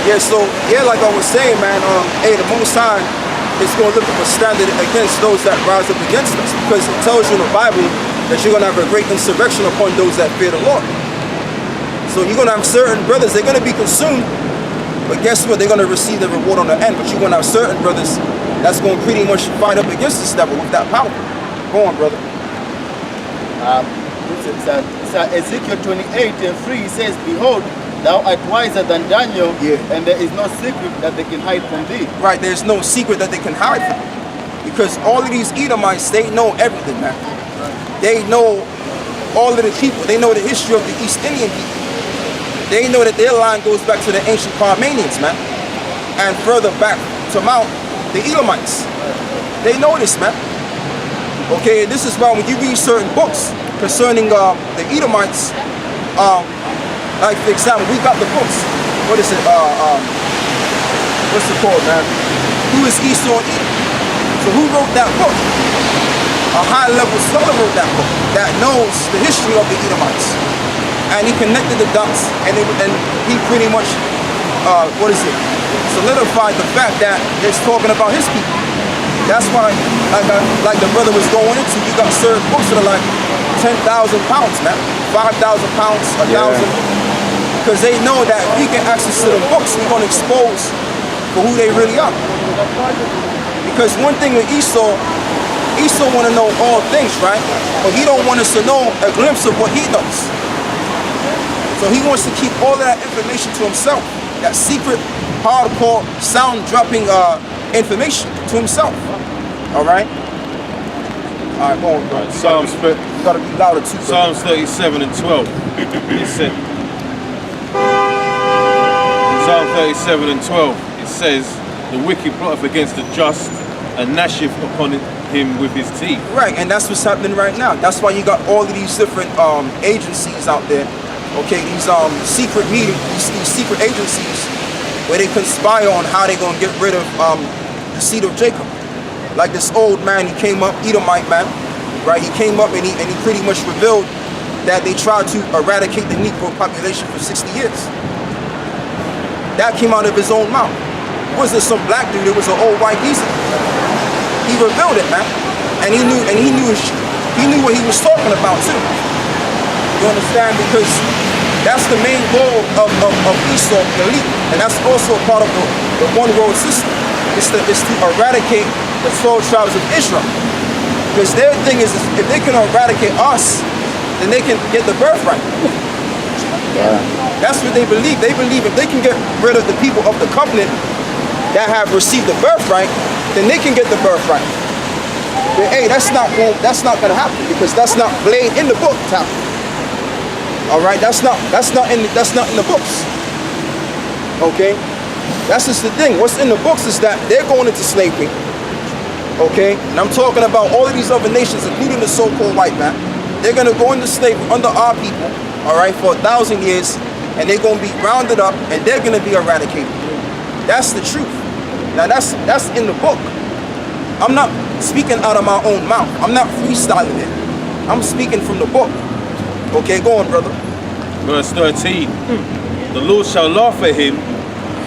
Yeah, so, like I was saying, man, hey, the Most High is going to look up a standard against those that rise up against us, because it tells you in the Bible that you're going to have a great insurrection upon those that fear the Lord. So you're going to have certain brothers, they're going to be consumed, but guess what? They're going to receive the reward on the end. But you're going to have certain brothers that's going to pretty much fight up against this devil with that power. Go on, brother. Ezekiel 28:3 says, "Behold, thou art wiser than Daniel, and there is no secret that they can hide from thee." Right, there's no secret that they can hide from. Because all of these Edomites, they know everything, man. They know all of the people. They know the history of the East Indian people. They know that their line goes back to the ancient Parmenians, man. And further back to Mount, the Edomites. They know this, man. Okay, this is why when you read certain books concerning the Edomites, like for example, we got the books. What is it? What's it called, man? Who is Esau and Edom? So who wrote that book? A high-level scholar wrote that book that knows the history of the Edomites, and he connected the dots, and he pretty much, solidified the fact that it's talking about his people. That's why, like the brother was going into, you got certain books that are like 10,000 pounds, man, 5,000 pounds, 1,000, because they know that if we get access to the books, we're going to expose for who they really are. Because one thing with Esau want to know all things, right? But he don't want us to know a glimpse of what he knows. So he wants to keep all of that information to himself. That secret, hardcore, sound-dropping information to himself. All right? All right, go on, bro. Psalms, you gotta be louder too. Psalms 37:12. It said, Psalm 37:12. It says, "The wicked plotteth against the just, and gnasheth upon him with his teeth." Right, and that's what's happening right now. That's why you got all of these different agencies out there. Okay, these secret meetings, these secret agencies, where they conspire on how they're gonna get rid of the seed of Jacob. Like this old man, he came up, Edomite man, right? He came up and he pretty much revealed that they tried to eradicate the Negro population for 60 years. That came out of his own mouth. It wasn't some black dude, it was an old white geezer. He revealed it, man. And he knew what he was talking about too. You understand? Because that's the main goal of Esau, the elite. And that's also part of the one world system. It's to eradicate the 12 tribes of Israel. Because their thing is if they can eradicate us, then they can get the birthright. That's what they believe. They believe if they can get rid of the people of the covenant that have received the birthright, then they can get the birthright. But hey, that's not gonna happen, because that's not laid in the book. All right, that's not in the books. Okay, that's just the thing. What's in the books is that they're going into slavery. Okay, and I'm talking about all of these other nations, including the so-called white man. They're gonna go into slavery under our people. All right, for 1,000 years, and they're gonna be rounded up, and they're gonna be eradicated. That's the truth. Now that's in the book. I'm not speaking out of my own mouth. I'm not freestyling it. I'm speaking from the book. Okay, go on, brother. Verse 13. The Lord shall laugh at him,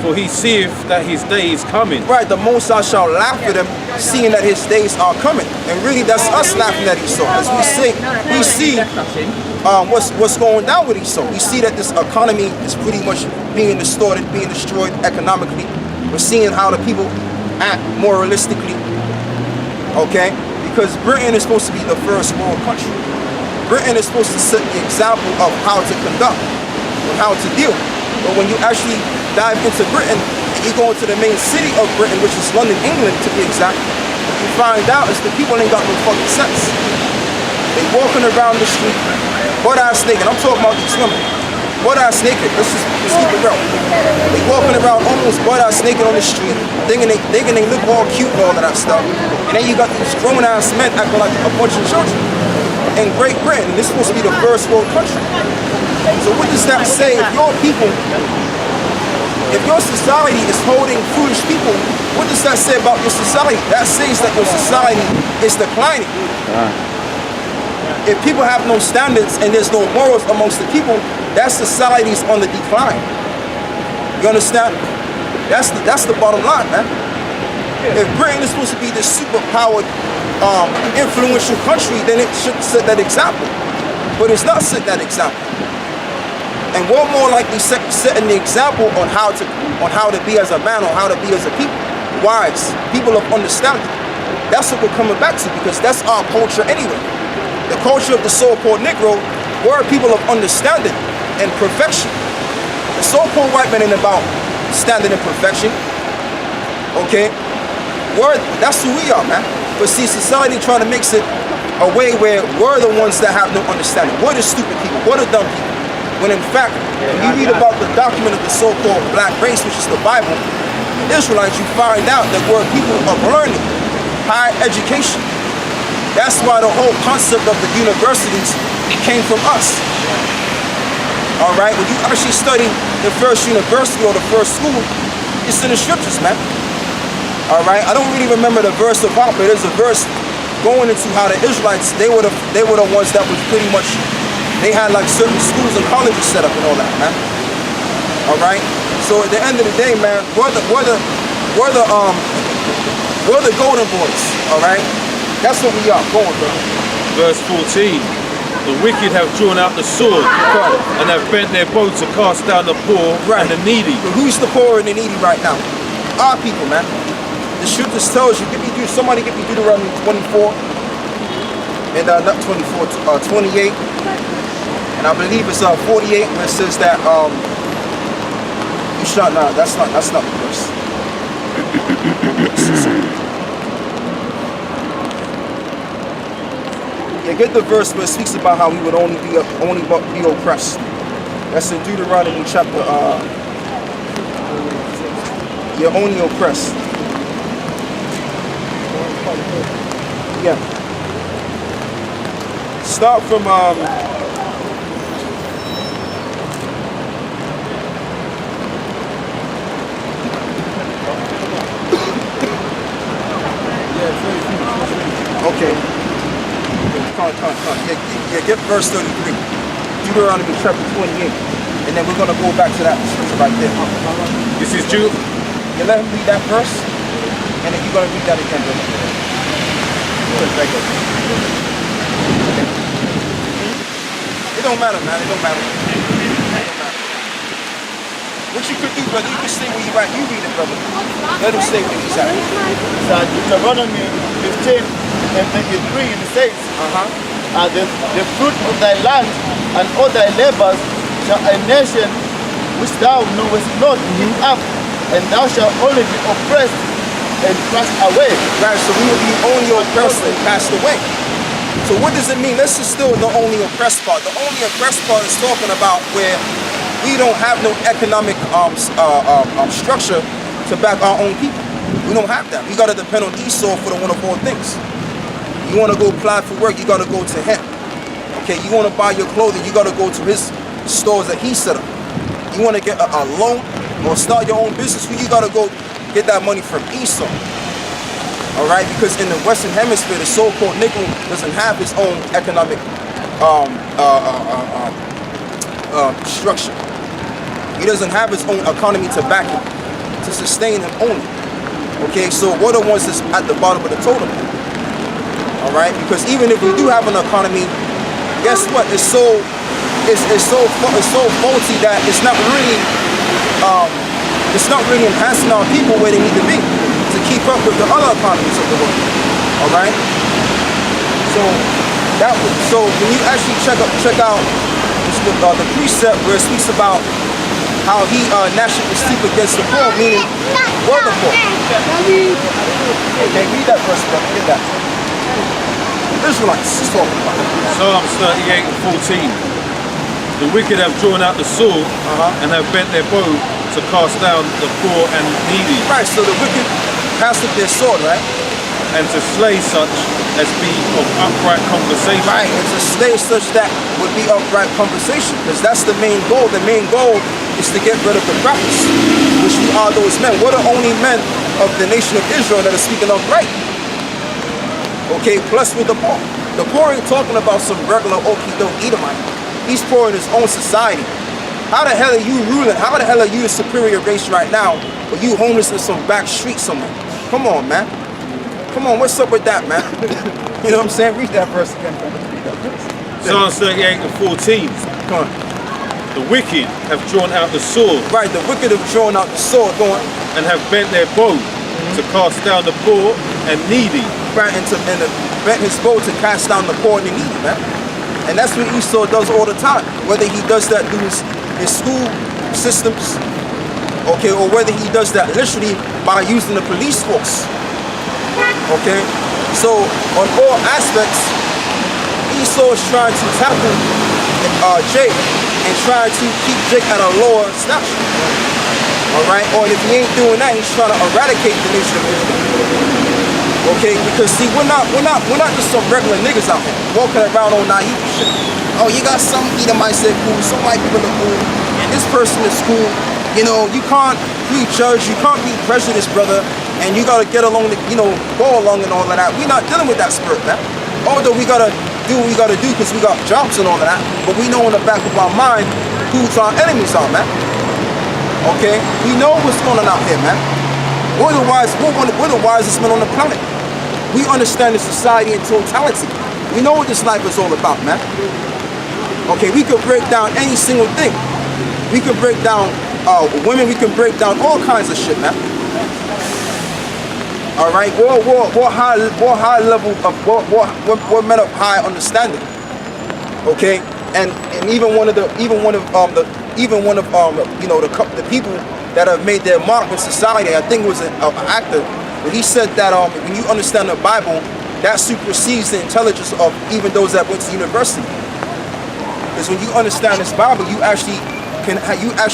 for he seeth that his day is coming. Right, the Most High shall laugh at him, seeing that his days are coming. And really, that's us laughing at Esau. As we see what's going down with Esau. We see that this economy is pretty much being distorted, being destroyed economically. We're seeing how the people act moralistically. Okay, because Britain is supposed to be the first world country. Britain is supposed to set the example of how to conduct and how to deal. But when you actually dive into Britain, and you go into the main city of Britain, which is London, England to be exact, what you find out is the people ain't got no fucking sense. They walking around the street, butt-ass naked. I'm talking about these women. Butt-ass naked. Let's keep it real. They walking around almost butt-ass naked on the street, thinking they look all cute and all of that stuff. And then you got these grown-ass men acting like a bunch of children. In Great Britain, this is supposed to be the first world country. So what does that say? If your people, if your society is holding foolish people, what does that say about your society? That says that your society is declining. If people have no standards and there's no morals amongst the people, that society is on the decline. You understand? That's the bottom line, man. If Britain is supposed to be this superpowered, influential country, then it should set that example. But it's not set that example. And we're more likely setting the example on how to be as a man, or how to be as a people. Wise people of understanding. That's what we're coming back to, because that's our culture anyway. The culture of the so-called Negro, we're people of understanding and perfection. The so-called white man ain't about standing in perfection. Okay? That's who we are, man. But see, society trying to mix it a way where we're the ones that have no understanding. We're the stupid people. We're the dumb people. When in fact, when you read about the document of the so-called black race, which is the Bible, Israelites, you find out that we're people of learning, high education. That's why the whole concept of the universities came from us. All right, when you actually study the first university or the first school, it's in the scriptures, man. All right, I don't really remember the verse of heart, but there's a verse going into how the Israelites, they were the ones that was pretty much, they had like certain schools and colleges set up and all that, man. All right, so at the end of the day, man, we're the golden boys. All right, that's what we are. Going, bro. Verse 14. The wicked have drawn out the sword and have bent their bow to cast down the poor and the needy. But who's the poor and the needy right now? Our people, man. The scriptures tells you, somebody give me Deuteronomy 24, and not 24, 28, and I believe it's 48, where it says that you shall not. That's not the verse. Yeah, get the verse where it speaks about how we would only be oppressed. That's in Deuteronomy chapter. You're only oppressed. Yeah. Start from okay. Come on. Yeah, get verse 33. Deuteronomy chapter 28. And then we're gonna go back to that scripture right there. This is Jude. You let him read that verse, and then you're gonna read that again, brother. It don't matter, man. It don't matter. What you could do, brother, you can stay where you at. You read it, brother. Let him stay where he's at. Deuteronomy 15 and 23, it says, the fruit of thy land and all thy labors shall a nation which thou knowest not give up, and thou shalt only be oppressed and cast away. Right, so we will be only oppressed and cast away. So what does it mean? Let's just still the only oppressed part. The only oppressed part is talking about where we don't have no economic structure to back our own people. We don't have that. We gotta depend on Esau for the one of all things. You wanna go apply for work, you gotta go to him. Okay, you wanna buy your clothing, you gotta go to his stores that he set up. You wanna get a loan or start your own business, who you gotta go get that money from Esau. All right, because in the Western Hemisphere, the so-called Negro doesn't have his own economic structure. He doesn't have his own economy to back him, to sustain him only. Okay, so we're the ones that's at the bottom of the totem. All right, because even if we do have an economy, guess what? It's so faulty that it's not really enhancing our people where they need to be to keep up with the other economies of the world. All right. So when you actually check out the precept where it speaks about how he gnashed his teeth against the poor, meaning we're the poor. Okay, read that verse, brother. Get that. Israelites is talking about. Psalms 38 and 14. The wicked have drawn out the sword and have bent their bow to cast down the poor and needy. Right, so the wicked cast up their sword, right? And to slay such as be of upright conversation. Right, and to slay such that would be upright conversation, because that's the main goal. The main goal is to get rid of the prophets, which we are those men. We're the only men of the nation of Israel that are speaking upright. Okay, plus with the poor. The poor ain't talking about some regular okie-doke Edomite. He's poor in his own society. How the hell are you ruling? How the hell are you a superior race right now, but you homeless in some back street somewhere? Come on, man. Come on, what's up with that, man? You know what I'm saying? Read that verse again. Psalms 38 and 14. Come on. The wicked have drawn out the sword. Right, the wicked have drawn out the sword, go on. And have bent their bow to cast down the poor and needy. Right, and bent his bow to cast down the poor and the needy, man. And that's what Esau does all the time. Whether he does that through his school systems, okay, or whether he does that literally by using the police force. Okay? So on all aspects, Esau is trying to tackle Jake and trying to keep Jake at a lower stature. Alright? Or if he ain't doing that, he's trying to eradicate the nation of Israel. Okay, because see, we're not just some regular niggas out here walking around on naive shit. Oh, you got some Edomites that cool, some white people that cool, and this person is cool. You know, you can't prejudge, you can't be prejudiced, brother, and you gotta get along, go along and all of that. We're not dealing with that spirit, man. Although we gotta do what we gotta do because we got jobs and all of that, but we know in the back of our mind who our enemies are, man. Okay, we know what's going on out here, man. We're the wisest men on the planet. We understand the society in totality. We know what this life is all about, man. Okay, we could break down any single thing. We could break down women, we can break down all kinds of shit, man. All right, what high level of what men of high understanding. Okay, and even one of the people that have made their mark in society, I think it was an actor, but he said that when you understand the Bible, that supersedes the intelligence of even those that went to university. Because when you understand this Bible, you actually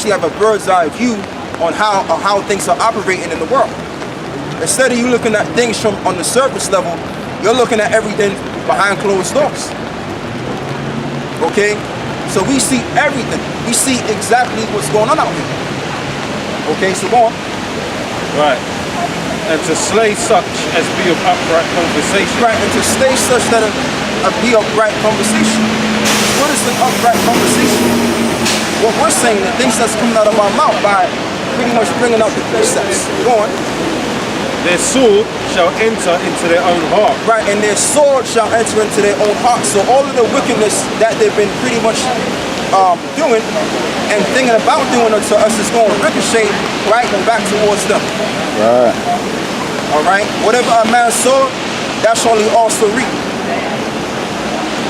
have a bird's eye view on how things are operating in the world. Instead of you looking at things from on the surface level, you're looking at everything behind closed doors. Okay? So we see everything. We see exactly what's going on out here. Okay, so go on. Right. And to slay such as be of upright conversation. Right, and to slay such that be of right conversation. What is an upright conversation? What we're saying, the things that's coming out of our mouth by pretty much bringing out the precepts. Go on. Their sword shall enter into their own heart. Right, and their sword shall enter into their own heart. So all of the wickedness that they've been pretty much doing and thinking about doing to us is going to ricochet right back towards them. Right. All right. Whatever a man sow, that shall he also reap.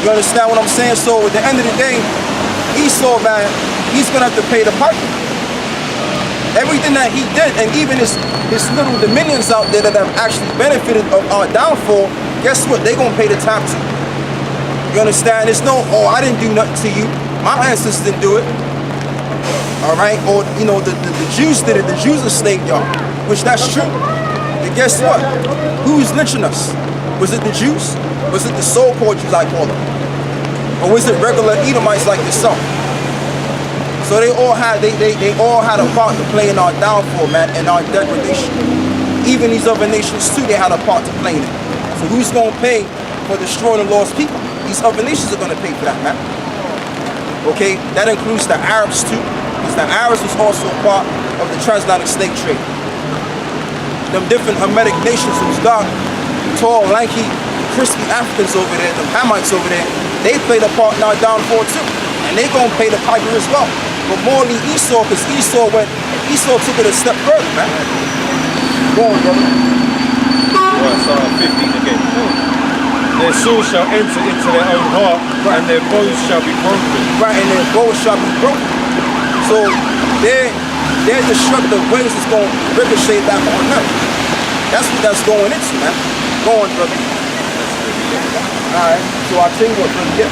You understand what I'm saying? So at the end of the day, Esau, man, he's gonna have to pay the piper. Everything that he did, and even his little dominions out there that have actually benefited of our downfall, guess what? They're gonna pay the tab too. You understand? It's no, oh, I didn't do nothing to you. My ancestors didn't do it. All right? Or, the Jews did it. The Jews enslaved y'all, which that's true. And guess what? Who's lynching us? Was it the Jews? Was it the so-called Jews, I call them? Or was it regular Edomites like yourself? So they all had a part to play in our downfall, man, and our degradation. Even these other nations too, they had a part to play in it. So who's gonna pay for destroying the lost people? These other nations are gonna pay for that, man. Okay, that includes the Arabs too, because the Arabs was also a part of the transatlantic slave trade. Them different Hamitic nations, those dark, tall, lanky, crispy Africans over there, them Hamites over there, they played a part in our downfall too, and they gonna pay the piper as well. But more than Esau, because Esau took it a step further, man. Go on, brother. Right, so 15 again. Their sword shall enter into their own heart, right, and their bows shall be broken. Right, and their bows shall be broken. So their destructive ways is going to ricochet back on them. That's what that's going into, man. Go on, brother. Alright, so I'll tell you what, brother, get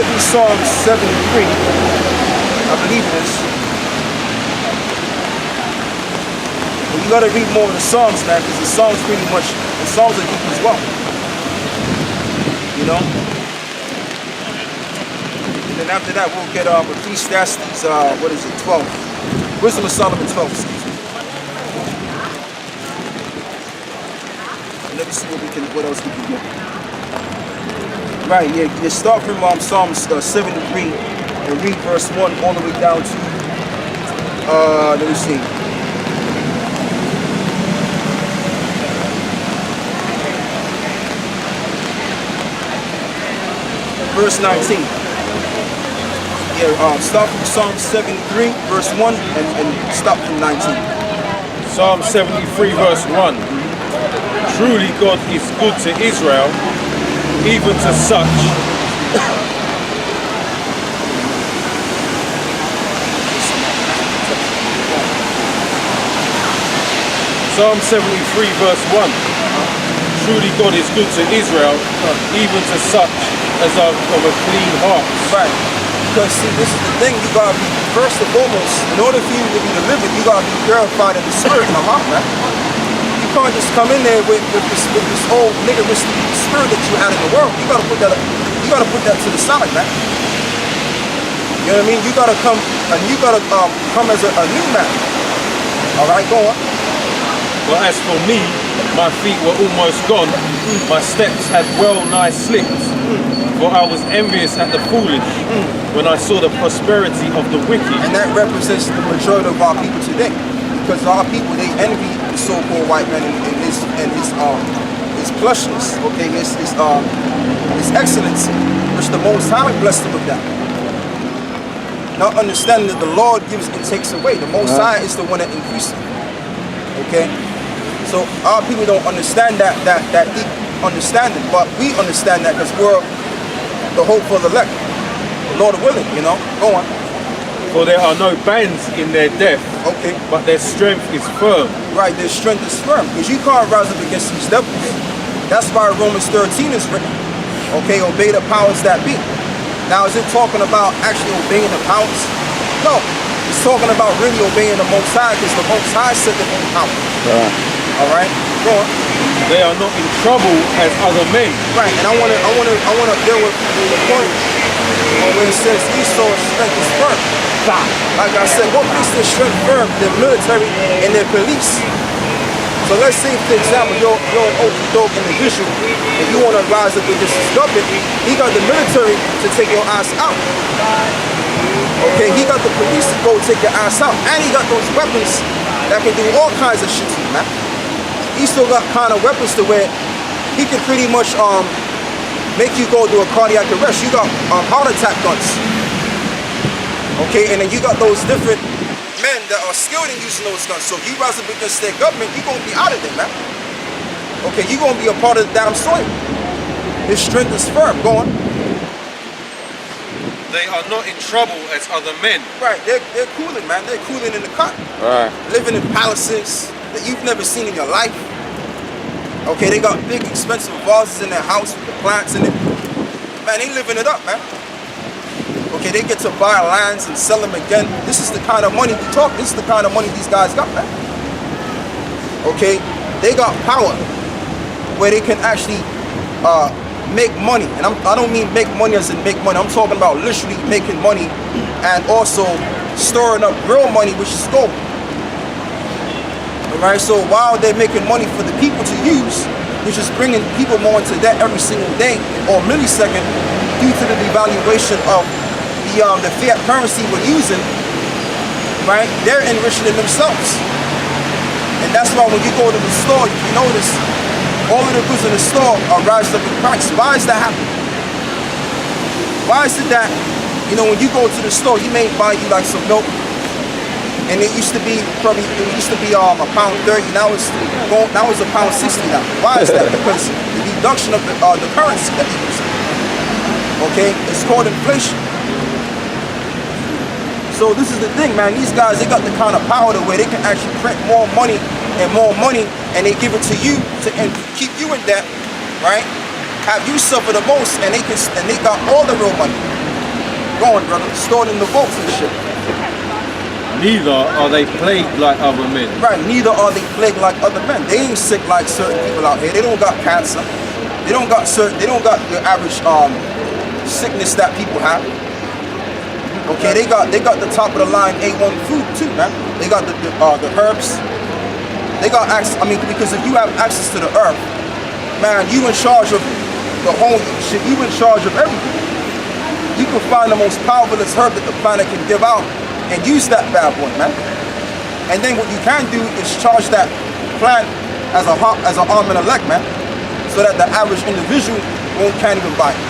me Psalm 73, I believe it is. But you gotta read more of the Psalms, man, because the Psalms are deep as well. You know? And then after that, we'll get Ecclesiastes, 12. Wisdom of Solomon 12, excuse me. And let me see what else we can get. Right, yeah, you start from Psalms 73, and read verse 1 all the way down to, let me see. Verse 19. Yeah, start from Psalm 73, verse 1, and stop from 19. Psalm 73 verse 1. Truly God is good to Israel, even to such. Psalm 73 verse 1. Truly God is good to Israel, even to such as are of a clean heart. Right. Because see, this is the thing, you gotta be, first and foremost, in order for you to be delivered, you gotta be purified in the spirit and the heart, man. You can't just come in there with this old niggeristic spirit that you had in the world. You gotta put that to the side, man. You know what I mean? You gotta come, and you gotta come as a new man. Alright, go on. But as for me, my feet were almost gone, my steps had well nigh slipped. For I was envious at the foolish when I saw the prosperity of the wicked. And that represents the majority of our people today. Because our people, they envy the so-called white man and his plushness, okay, his excellency, which the Most High blessed him with that. Not understanding that the Lord gives and takes away. The Most High is the one that increases. Okay? So our people don't understand that deep understanding, but we understand that because we're the hope for the elect. The Lord willing, you know. Go on. For there are no bands in their death, Okay. but their strength is firm. Right, their strength is firm. Because you can't rise up against these devils. That's why Romans 13 is written. Okay, obey the powers that be. Now, is it talking about actually obeying the powers? No. It's talking about really obeying the Most High, because the Most High said the own power. Alright? Go on. They are not in trouble as other men. Right, and I wanna deal with the point where it says Esau's strength is firm. Like I said, what makes their strength firm? Their military and their police. So let's say, for example, you're an orthodox individual and you want to rise up against this government. He got the military to take your ass out. Okay, he got the police to go take your ass out, and he got those weapons that can do all kinds of shit to you, man. He still got kind of weapons to where he can pretty much make you go to a cardiac arrest. You got heart attack guns. Okay, and then you got those different men that are skilled in using those guns. So if you rise up against their government, you're gonna be out of there, man. Okay, you're gonna be a part of the damn soil. His strength is firm. Go on. They are not in trouble as other men. Right, they're cooling, man. They're cooling in the cut. Right. Living in palaces that you've never seen in your life. Okay, they got big, expensive vases in their house with the plants in it. Man, they living it up, man. Okay, they get to buy lands and sell them again. This is the kind of money we talk. This is the kind of money these guys got, man. Okay, they got power where they can actually make money. And I don't mean make money as in make money. I'm talking about literally making money and also storing up real money, which is gold. Alright, so while they're making money for the people to use, which is bringing people more into debt every single day or millisecond due to the devaluation of the fiat currency we're using, right? They're enriching themselves. And that's why when you go to the store, you notice all of the goods in the store are rising up in price. Why is that happening? Why is it that, you know, when you go to the store, you may buy you like some milk, and it used to be £1.30, now it's £1.60 now. Why is that? Because the reduction of the currency that they use. Okay, it's called inflation. So this is the thing, man. These guys, they got the kind of power to where they can actually print more money, and they give it to you and keep you in debt, right? Have you suffer the most, and they got all the real money. Go on, brother, stored in the vaults and shit. Neither are they plagued like other men. Right, neither are they plagued like other men. They ain't sick like certain people out here. They don't got cancer. They don't got your average sickness that people have. Okay, they got the top of the line A1 food too, man. They got the herbs. They got access. I mean, because if you have access to the earth, man, you in charge of the whole shit. You in charge of everything. you can find the most powerful herb that the planet can give out and use that bad boy, man. And then what you can do is charge that plant as an arm and a leg, man, so that the average individual can't even buy it.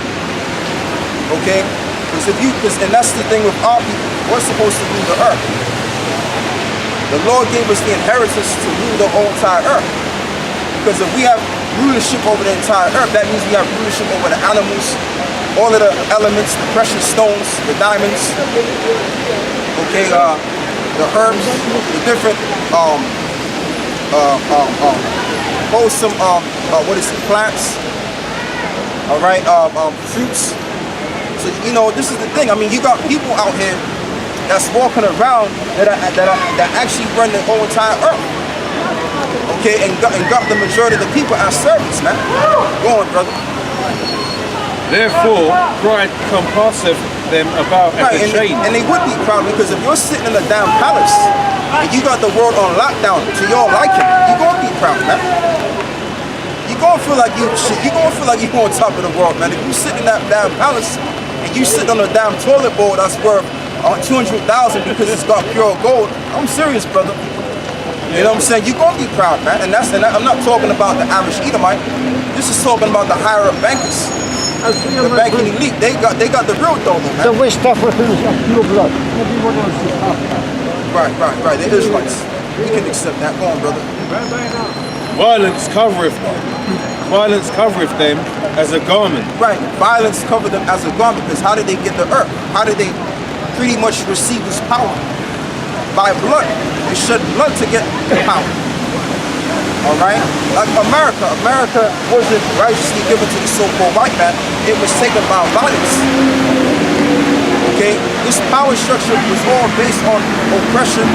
Okay? And that's the thing with our people. We're supposed to rule the earth. The Lord gave us the inheritance to rule the whole entire earth. Because if we have rulership over the entire earth, that means we have rulership over the animals, all of the elements, the precious stones, the diamonds, okay, the herbs, the different wholesome plants, all right, fruits. So this is the thing. I mean, you got people out here that's walking around that actually run the whole entire earth. Okay, and got the majority of the people as servants, man. Go on, brother. Therefore, pride compasseth them about as a chain. And they would be proud, because if you're sitting in a damn palace and you got the world on lockdown to your liking, you're gonna be proud, man. You're gonna feel like you're on top of the world, man. If you sit in that damn palace and you sit on a damn toilet bowl that's worth $200,000 because it's got pure gold, I'm serious, brother. You know what I'm saying? You're gonna be proud, man. And I'm not talking about the average Edomite. This is talking about the higher up bankers. The banking elite, they got the real dough, man. So we stuff with pure blood. Right. They're Israelites. We can accept that. Go on, brother. Violence covereth them as a garment. Right. Violence covered them as a garment, because how did they get the earth? How did they pretty much receive this power? By blood. They shed blood to get the power. All right? Like America wasn't righteously given to the so-called white man. It was taken by violence. Okay? This power structure was all based on oppression,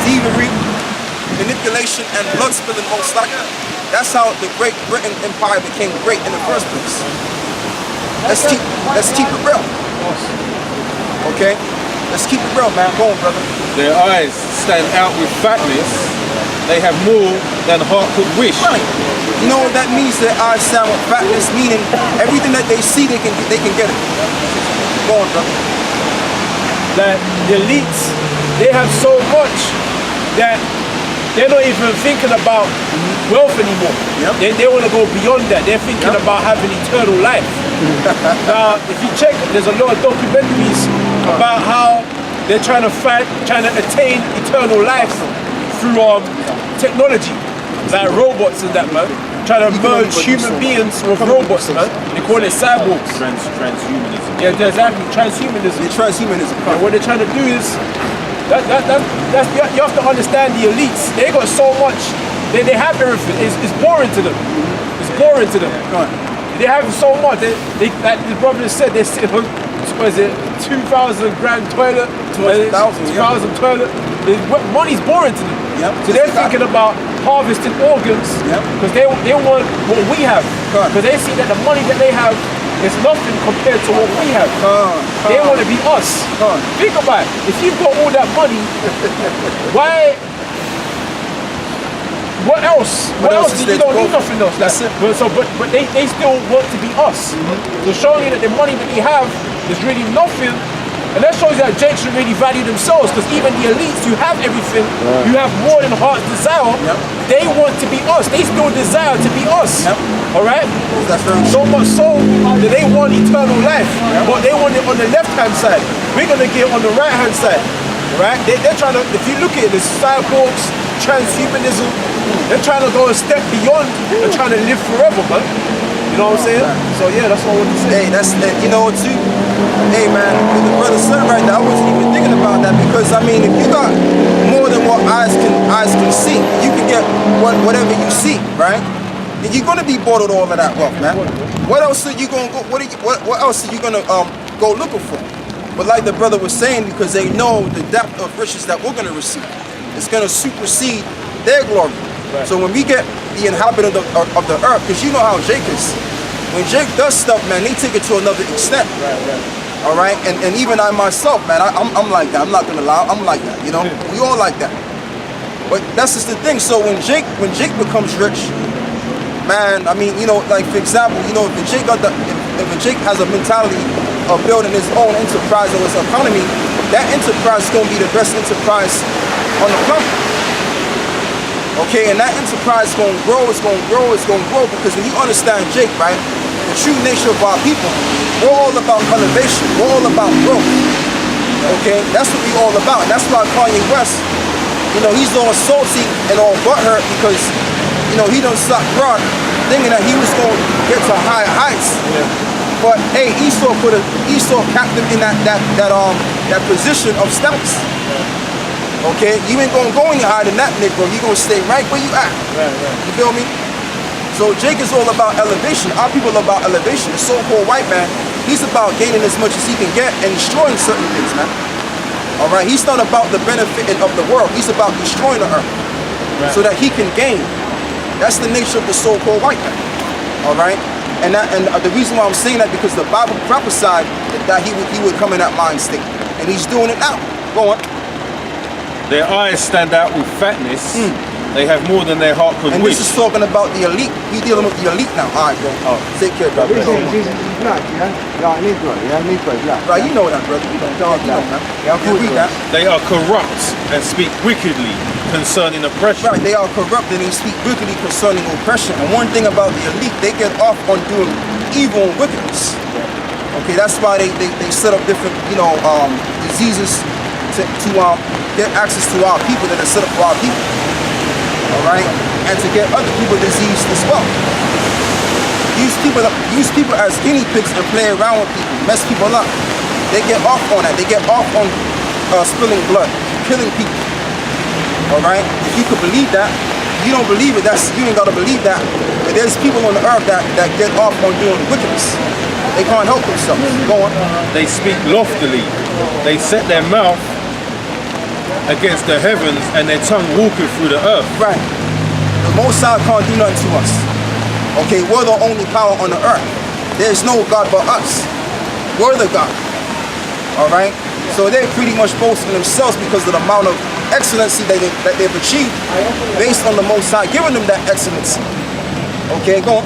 thievery, manipulation, and blood spilling, most likely. That's how the Great Britain Empire became great in the first place. Let's keep it real. Okay? Let's keep it real, man. Go on, brother. Their eyes stand out with fatness. They have more than heart could wish. Right. You know what that means? Their eyes stand with fatness, meaning everything that they see, they can get it. Go on, brother. That the elites, they have so much that they're not even thinking about wealth anymore. Yep. They want to go beyond that. They're thinking about having eternal life. Now, if you check, there's a lot of documentaries about how they're trying to attain eternal life through technology, like robots and that, man. Trying to merge human beings with robots, man. They call it cyborgs. Transhumanism. Yeah, exactly. Transhumanism. The transhumanism. And what they're trying to do is, you have to understand the elites. They got so much. They have everything. It's boring to them. It's boring to them. They have so much. Like the brother said, they're sitting on, what is it, 2,000 grand toilet, 2,000 toilet. Money's boring to them. Yep. So they're thinking about harvesting organs, because they want what we have. Because they see that the money that they have is nothing compared to what we have. They want to be us. Think about it. If you've got all that money, why? What else? What else? You don't need nothing else. That's it. But they still want to be us. So showing you that the money that they have is really nothing. And that shows you that gents should really value themselves, because even the elites, you have everything, you have more than heart's desire. They want to be us. They still desire to be us. All right? That's very so much so that they want eternal life, but they want it on the left-hand side. We're gonna get on the right-hand side. Right? They're trying to. If you look at it, the cyborgs, transhumanism, they're trying to go a step beyond and trying to live forever, man. You know what I'm saying? So yeah, that's what I want to say. Hey, you know what too? Hey man, what the brother said right there, I wasn't even thinking about that, because I mean, if you got more than what eyes can see, you can get whatever you see, right? And you're gonna be bored with all of that wealth, man. What else are you gonna go? What else are you gonna go looking for? But like the brother was saying, because they know the depth of riches that we're gonna receive, it's gonna supersede their glory. Right. So when we get the inhabitant of the earth, because you know how Jake is. When Jake does stuff, man, they take it to another extent. Right. All right, and even I myself, man, I'm like that. I'm not gonna lie, I'm like that. You know, we all like that. But that's just the thing. So when Jake becomes rich, man, I mean, you know, like for example, you know, if Jake has a mentality of building his own enterprise or his economy, that enterprise is going to be the best enterprise on the planet. Okay, and that enterprise is going to grow, it's going to grow, it's going to grow, because when you understand, Jake, right, the true nature of our people, we're all about elevation, we're all about growth. Okay, that's what we're all about. And that's why Kanye West, you know, he's all salty and all butthurt because, you know, he done sucked Brock, thinking that he was going to get to higher heights. Yeah. But hey, Esau capped him in that position of status. Okay, you ain't gonna go any higher than that, Negro. You gonna stay right where you at. Right. You feel me? So Jake is all about elevation. Our people are about elevation. The so-called white man, he's about gaining as much as he can get and destroying certain things, man. All right, he's not about the benefit of the world. He's about destroying the earth so that he can gain. That's the nature of the so-called white man. All right, and the reason why I'm saying that because the Bible prophesied that he would come in that mind state, and he's doing it now. Go on. Their eyes stand out with fatness. They have more than their heart could And wish. this is talking about the elite. We dealing with the elite now. All right, bro. Oh. Take care, brother. Jesus is black, yeah? Yeah, Negro, yeah, Negro, black. Right, you know that, brother. You know that. Yeah, You read that. They are corrupt and speak wickedly concerning oppression. Right, they are corrupt and they speak wickedly concerning oppression. And one thing about the elite, they get off on doing evil and wickedness. Okay, that's why they set up different, diseases to get access to our people that are set up for our people. All right, and to get other people diseased as well. Use people as guinea pigs and play around with people, mess people up. They get off on that. They get off on spilling blood, killing people. All right, if you could believe that, you don't believe it. You ain't gotta believe that. But there's people on the earth that get off on doing wickedness. They can't help themselves. Go on. They speak loftily. They set their mouth against the heavens and their tongue walketh through the earth. Right. The Most High can't do nothing to us. Okay, we're the only power on the earth. There's no God but us. We're the God. All right? So they pretty much boast in themselves because of the amount of excellency that they've achieved based on the Most High giving them that excellency. Okay, go on.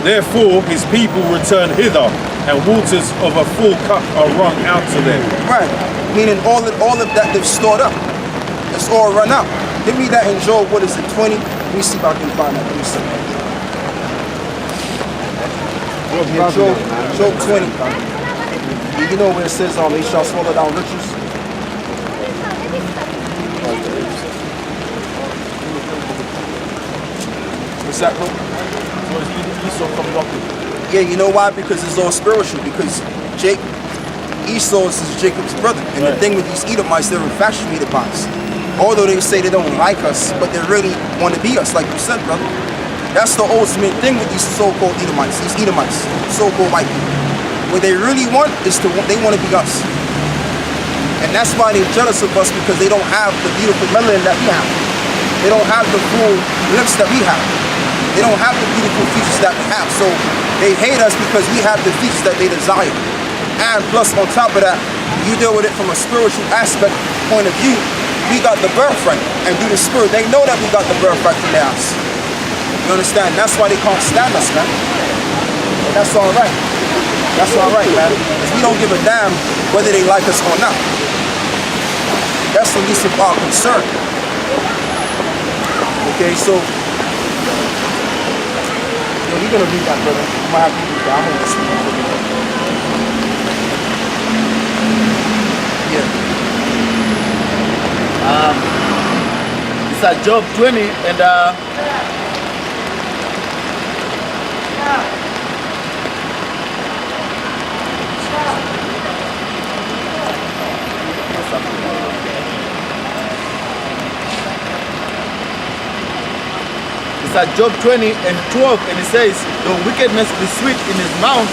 Therefore his people return hither, and waters of a full cup are wrung out to them. Right. Meaning all of that they've stored up. It's all run out. Give me that in Job, what is it, 20? Let me see if I can find that. Let me see. Job 20. You know where it says, they shall swallow down riches? What's that, bro? Yeah, you know why? Because it's all spiritual. Because Esau is Jacob's brother. And the thing with these Edomites, they're infatuated by us. Although they say they don't like us, but they really want to be us, like you said, brother. That's the ultimate thing with these so-called Edomites, so-called white people. What they really want is they want to be us. And that's why they're jealous of us, because they don't have the beautiful melanin that we have. They don't have the full lips that we have. They don't have the beautiful features that we have. So they hate us because we have the features that they desire. And plus, on top of that, you deal with it from a spiritual aspect point of view. We got the birthright, and through the spirit, they know that we got the birthright from their house. You understand? That's why they can't stand us, man. And that's all right. That's all right, man. Because we don't give a damn whether they like us or not. That's the least of our concern. Okay, so you're gonna read that, brother. You might have to read that. I'm gonna listen. It's at Job 20 and it's at Job 20 and 12, and it says, though wickedness be sweet in his mouth,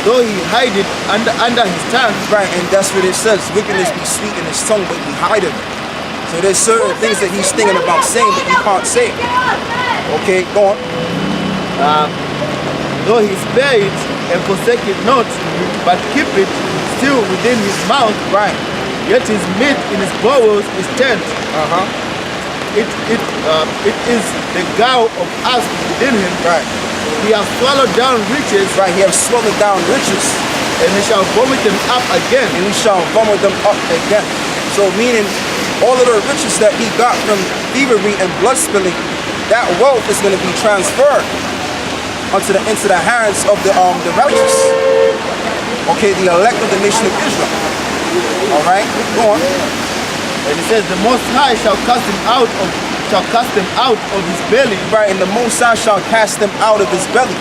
though he hide it under his tongue. Right, and that's what it says. Wickedness be sweet in his tongue, but he hide it. So there's certain things that he's thinking about saying, but he can't say it. Okay, go on. Though he spare it and forsake it not, but keep it still within his mouth, Right. yet his meat in his bowels is turned. It is the gall of asp within him. Right. He has swallowed down riches. Right, he has swallowed down riches. and he shall vomit them up again. And he shall vomit them up again. So meaning all of the riches that he got from thievery and blood spilling, that wealth is going to be transferred into the hands of the righteous. Okay, the elect of the nation of Israel. All right, go on. And he says, the Most High shall cast them out of his belly. Right, and the Most High shall cast them out of his belly.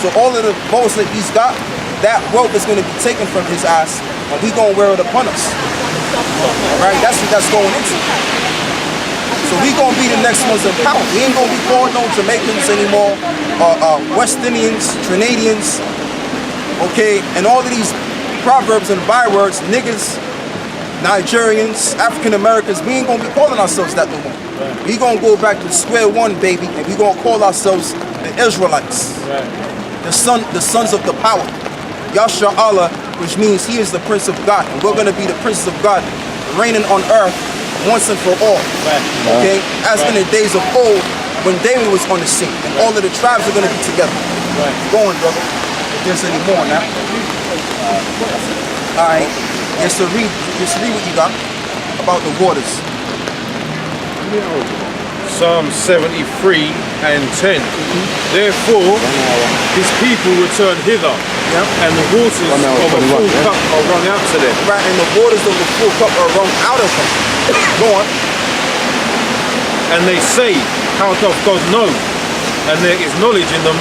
So all of the boast that he's got, that wealth is going to be taken from his ass, and he going to wear it upon us. All right, that's what that's going into. So we going to be the next ones in power. We ain't going to be called no Jamaicans anymore, West Indians, Trinidadians, okay, and all of these proverbs and bywords, niggas, Nigerians, African Americans, we ain't going to be calling ourselves that no more. Right. We going to go back to square one, baby, and we going to call ourselves the Israelites. Right. The sons of the power. Yasha Allah, which means he is the Prince of God. And we're going to be the princes of God, reigning on earth once and for all. Right. Okay? As in the days of old, when David was on the scene. And all of the tribes are going to be together. Right. Go on, brother. If there's any more now. Alright. Yes, so just read what you got about the waters. Psalm 73 and 10. Therefore, his people return hither, and the waters of a full cup are wrung out to them. Right, and the waters of a full cup are wrung out of them. Go on. And they say, how doth God know? And there is knowledge in the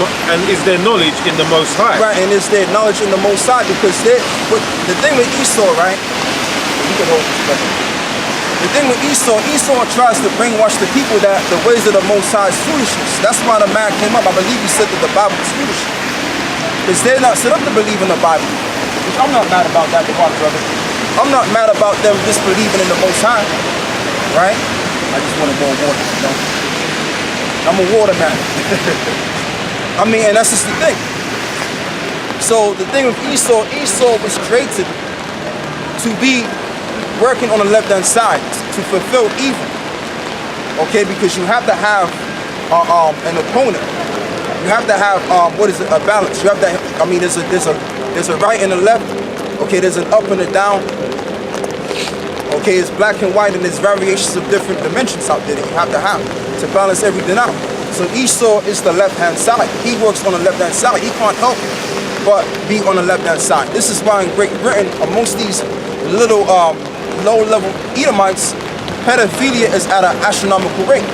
is there knowledge in the Most High. Right, and is there knowledge in the Most High, because the thing with Esau, right? You can hold this better. The thing with Esau tries to brainwash the people that the ways of the Most High is foolishness. That's why the man came up. I believe he said that the Bible is foolish. Because they're not set up to believe in the Bible. Which I'm not mad about that, brother. I'm not mad about them disbelieving in the Most High. Right? I just wanted more water, you know? I'm a water man. I mean, and that's just the thing. So the thing with Esau was created to be working on the left-hand side, to fulfill evil. Okay, because you have to have an opponent. You have to have a balance. You have to. I mean, there's a right and a left. Okay, there's an up and a down. Okay, it's black and white, and there's variations of different dimensions out there that you have to balance everything out. So Esau is the left-hand side. He works on the left-hand side. He can't help but be on the left-hand side. This is why in Great Britain, amongst these little low-level Edomites, pedophilia is at an astronomical rate.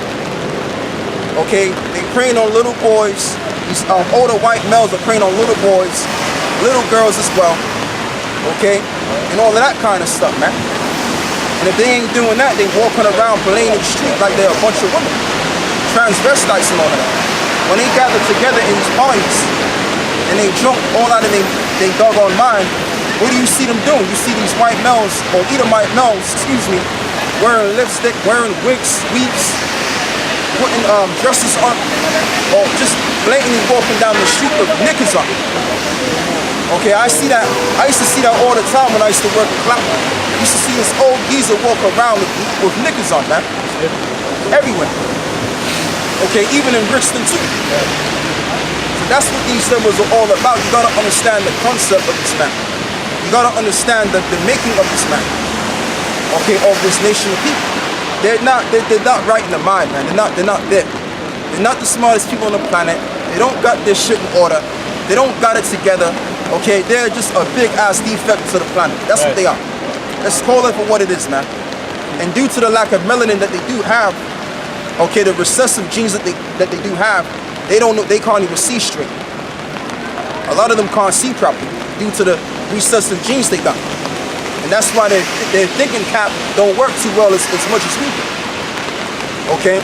Okay, they preying on little boys. These older white males are preying on little boys, little girls as well. Okay, and all of that kind of stuff, man. And if they ain't doing that, they walking around playing in the street like they're a bunch of women. Transvestites and all of that. When they gather together in these parties and they drunk all out of their doggone mind, what do you see them doing? You see these white males, or Edomite males, wearing lipstick, wearing wigs, weaves, putting dresses on, or just blatantly walking down the street with knickers on. Okay, I see that. I used to see that all the time when I used to work at Clapper. I used to see this old geezer walk around with knickers on, man. Everywhere. Okay, even in Brixton too. So that's what these symbols are all about. You gotta understand the concept of this man. You gotta understand the making of this man. Okay, of this nation of people. They're not right in the mind, man. They're not there. They're not the smartest people on the planet. They don't got their shit in order. They don't got it together. Okay, they're just a big ass defect to the planet. That's what they are. Let's call it for what it is, man. And due to the lack of melanin that they do have, okay, the recessive genes that they do have, they can't even see straight. A lot of them can't see properly due to the recessive genes they got. And that's why their thinking cap don't work too well as much as we do. Okay?